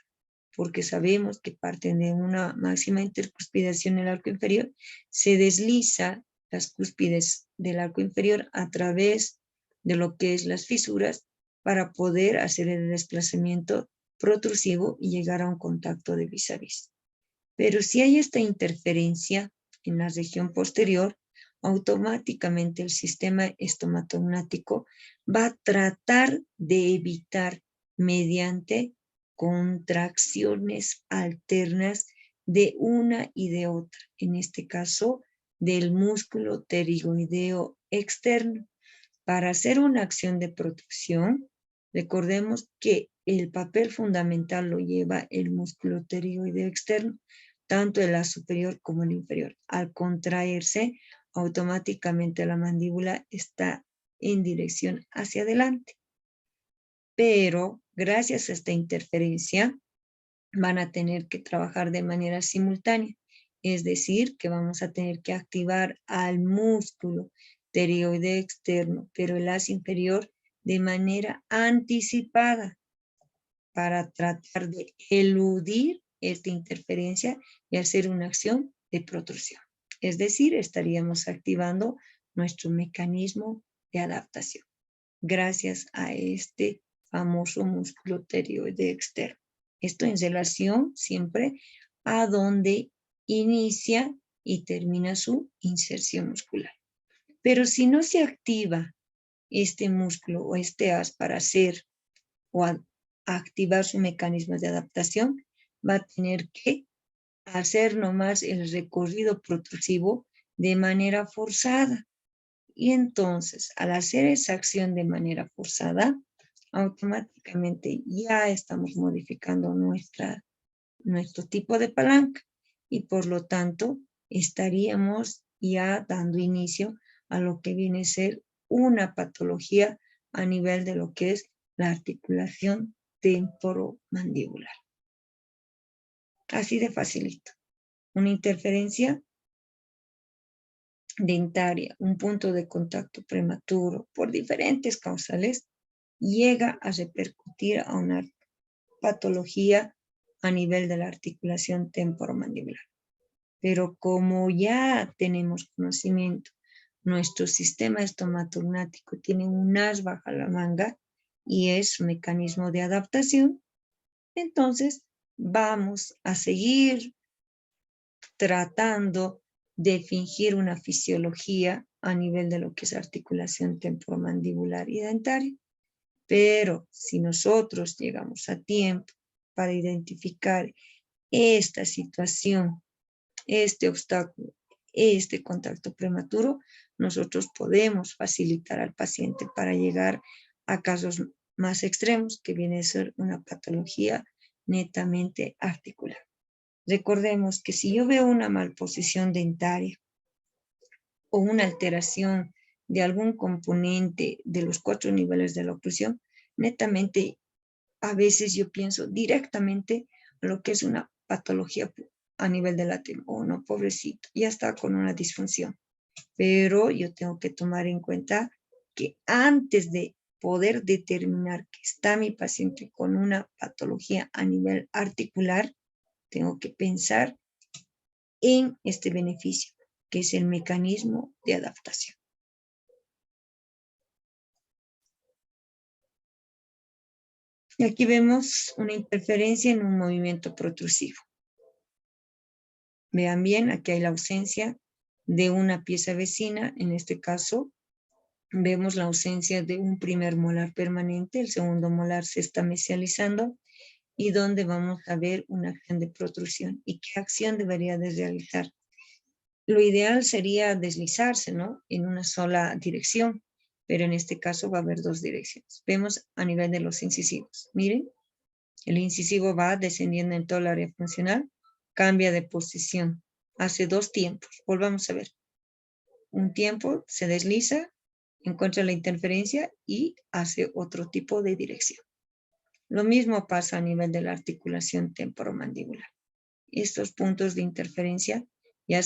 porque sabemos que parte de una máxima intercuspidación en el arco inferior, se desliza las cúspides del arco inferior a través de lo que es las fisuras para poder hacer el desplazamiento protrusivo y llegar a un contacto de vis a vis. Pero si hay esta interferencia en la región posterior, automáticamente el sistema estomatognático va a tratar de evitar mediante contracciones alternas de una y de otra, en este caso del músculo pterigoideo externo. Para hacer una acción de protección, recordemos que el papel fundamental lo lleva el músculo pterigoideo externo, tanto el superior como el inferior. Al contraerse, automáticamente la mandíbula está en dirección hacia adelante. Pero gracias a esta interferencia van a tener que trabajar de manera simultánea. Es decir, que vamos a tener que activar al músculo pterigoideo externo, pero el haz inferior de manera anticipada para tratar de eludir esta interferencia y hacer una acción de protrusión. Es decir, estaríamos activando nuestro mecanismo de adaptación gracias a este famoso músculo pterigoideo externo. Esto en relación siempre a donde inicia y termina su inserción muscular. Pero si no se activa este músculo o este haz para hacer o activar su mecanismo de adaptación, va a tener que hacer nomás el recorrido protrusivo de manera forzada, Y entonces, al hacer esa acción de manera forzada, automáticamente ya estamos modificando nuestro tipo de palanca y por lo tanto estaríamos ya dando inicio a lo que viene a ser una patología a nivel de lo que es la articulación temporomandibular. Así de facilito. Una interferencia dentaria, un punto de contacto prematuro por diferentes causales, llega a repercutir a una patología a nivel de la articulación temporomandibular. Pero como ya tenemos conocimiento, nuestro sistema estomatognático tiene un as bajo la manga y es un mecanismo de adaptación, entonces vamos a seguir tratando de fingir una fisiología a nivel de lo que es articulación temporomandibular y dentaria. Pero si nosotros llegamos a tiempo para identificar esta situación, este obstáculo, este contacto prematuro, nosotros podemos facilitar al paciente para llegar a casos más extremos, que viene a ser una patología netamente articular. Recordemos que si yo veo una malposición dentaria o una alteración de algún componente de los 4 niveles de la oclusión, netamente a veces yo pienso directamente a lo que es una patología a nivel de la oh no, pobrecito, ya está con una disfunción. Pero yo tengo que tomar en cuenta que antes de poder determinar que está mi paciente con una patología a nivel articular, tengo que pensar en este beneficio, que es el mecanismo de adaptación. Y aquí vemos una interferencia en un movimiento protrusivo. Vean bien, aquí hay la ausencia de una pieza vecina. En este caso, vemos la ausencia de un primer molar permanente. El segundo molar se está mesializando y donde vamos a ver una acción de protrusión. ¿Y qué acción debería de realizar? Lo ideal sería deslizarse, ¿no? En una sola dirección, pero en este caso va a haber 2 direcciones. Vemos a nivel de los incisivos. Miren, el incisivo va descendiendo en todo el área funcional, cambia de posición, hace 2 tiempos. Volvamos a ver. Un tiempo se desliza, encuentra la interferencia y hace otro tipo de dirección. Lo mismo pasa a nivel de la articulación temporomandibular. Estos puntos de interferencia ya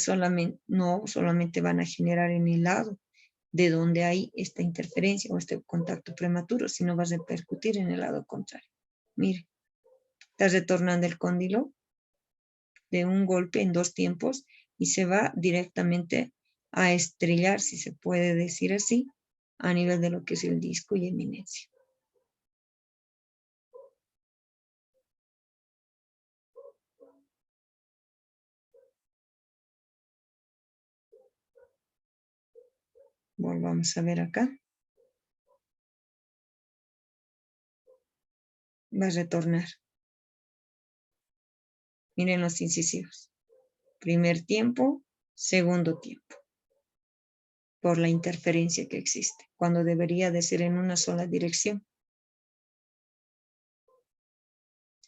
no solamente van a generar en el lado de donde hay esta interferencia o este contacto prematuro, sino va a repercutir en el lado contrario. Mire, está retornando el cóndilo de un golpe en 2 tiempos y se va directamente a estrellar, si se puede decir así, a nivel de lo que es el disco y eminencia. Volvamos a ver acá. Va a retornar. Miren los incisivos. Primer tiempo, segundo tiempo. Por la interferencia que existe, cuando debería de ser en una sola dirección.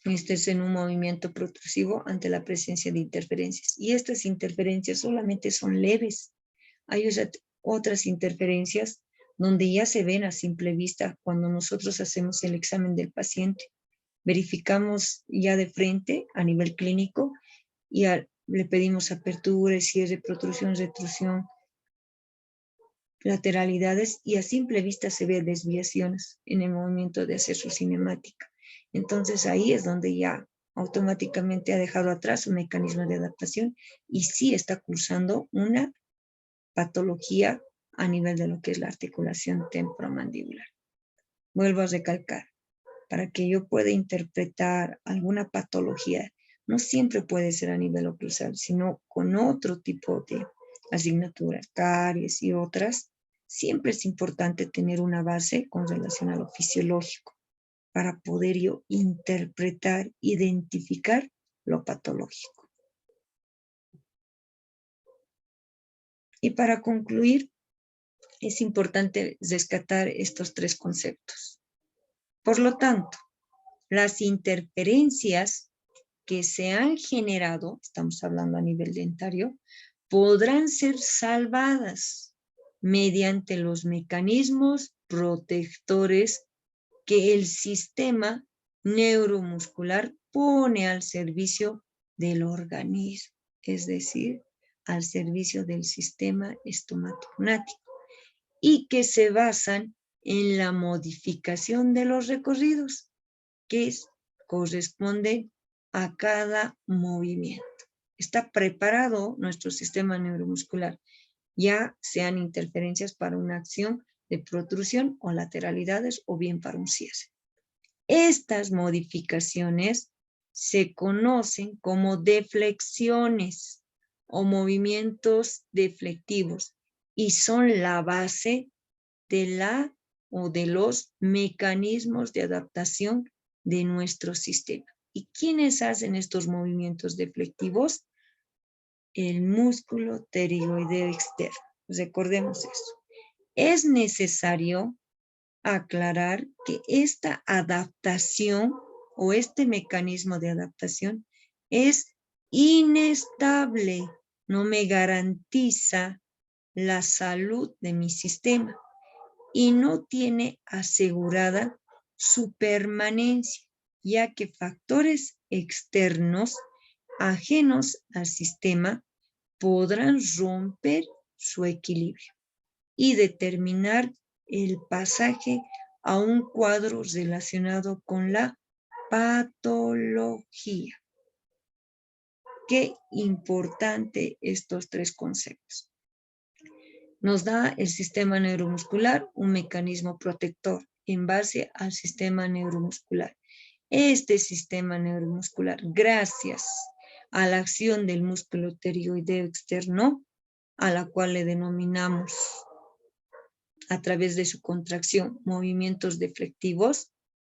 Este es en un movimiento protrusivo ante la presencia de interferencias. Y estas interferencias solamente son leves. Hay otras interferencias donde ya se ven a simple vista cuando nosotros hacemos el examen del paciente. Verificamos ya de frente a nivel clínico y le pedimos apertura, cierre, protrusión, retrusión, lateralidades y a simple vista se ve desviaciones en el movimiento de hacer su cinemática. Entonces ahí es donde ya automáticamente ha dejado atrás un mecanismo de adaptación y sí está cursando una patología a nivel de lo que es la articulación temporomandibular. Vuelvo a recalcar, para que yo pueda interpretar alguna patología, no siempre puede ser a nivel oclusal, sino con otro tipo de asignaturas, caries y otras, siempre es importante tener una base con relación a lo fisiológico para poder yo interpretar, identificar lo patológico. Y para concluir, Es importante rescatar estos tres conceptos. Por lo tanto, las interferencias que se han generado, estamos hablando a nivel dentario, podrán ser salvadas mediante los mecanismos protectores que el sistema neuromuscular pone al servicio del organismo, es decir, al servicio del sistema estomatognático, y que se basan en la modificación de los recorridos que corresponde a cada movimiento. Está preparado nuestro sistema neuromuscular, ya sean interferencias para una acción de protrusión o lateralidades o bien para un cierre. Estas modificaciones se conocen como deflexiones o movimientos deflectivos y son la base de los mecanismos de adaptación de nuestro sistema. ¿Y quiénes hacen estos movimientos deflectivos? El músculo pterigoideo externo. Recordemos eso. Es necesario aclarar que esta adaptación o este mecanismo de adaptación es inestable, no me garantiza la salud de mi sistema y no tiene asegurada su permanencia, ya que factores externos ajenos al sistema podrán romper su equilibrio y determinar el pasaje a un cuadro relacionado con la patología. Qué importante estos tres conceptos. Nos da el sistema neuromuscular un mecanismo protector en base al sistema neuromuscular. Este sistema neuromuscular, gracias a la acción del músculo pterigoideo externo, a la cual le denominamos a través de su contracción movimientos deflectivos,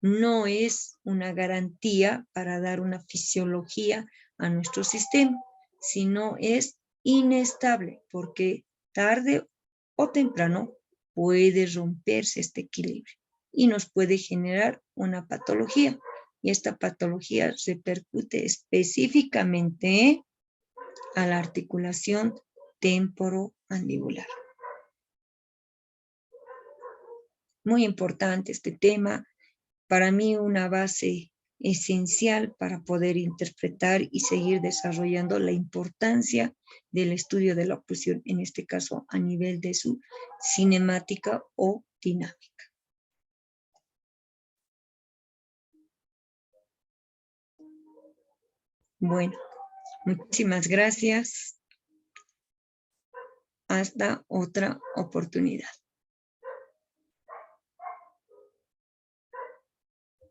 no es una garantía para dar una fisiología a nuestro sistema, sino es inestable porque tarde o temprano puede romperse este equilibrio y nos puede generar una patología. Y esta patología repercute específicamente a la articulación temporomandibular. Muy importante este tema, para mí una base esencial para poder interpretar y seguir desarrollando la importancia del estudio de la oclusión, en este caso a nivel de su cinemática o dinámica. Bueno, muchísimas gracias. Hasta otra oportunidad.